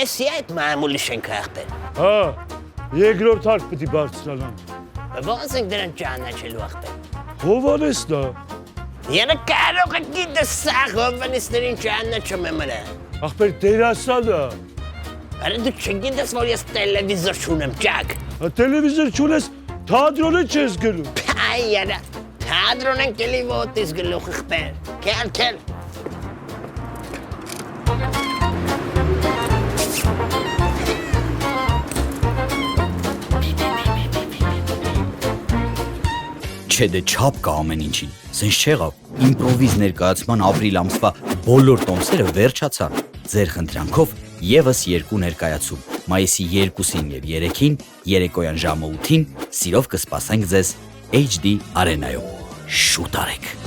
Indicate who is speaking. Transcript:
Speaker 1: Էսի այդ մամուլի շենքը ախտել։
Speaker 2: Հա, երկրորդ հարկ պիտի բարձրանան։
Speaker 1: Ոնց ենք դրան ճանաչելու ախտել։
Speaker 2: Հովանեսն է։
Speaker 1: Երը կարող է գիտես սաղ հովանեսներին ճանաչում եմ հրա։
Speaker 2: Ախպեր դերասանը։
Speaker 1: Արա դու չգիտես, որ ես տելևիզոր չունեմ, ճակ։
Speaker 2: Տելևիզոր չունես, թատրոնը չես գնում։
Speaker 1: Այ արա, թատրոն ենք էլի ոտիս գլուխ ախպեր։ Քել։
Speaker 3: Չէ դե չափ կա ամեն ինչին, սենց չեղավ, իմպրովիզ ներկայացման ապրիլ ամսվա բոլոր տոմսերը վերջացան, ձեր խնդրանքով եվս 2 ներկայացում, մայիսի 2-ին և 3-ին, երեկոյան ժամը 8-ին, սիրով կսպասենք ձեզ HD Արենայում, շուտ արեք։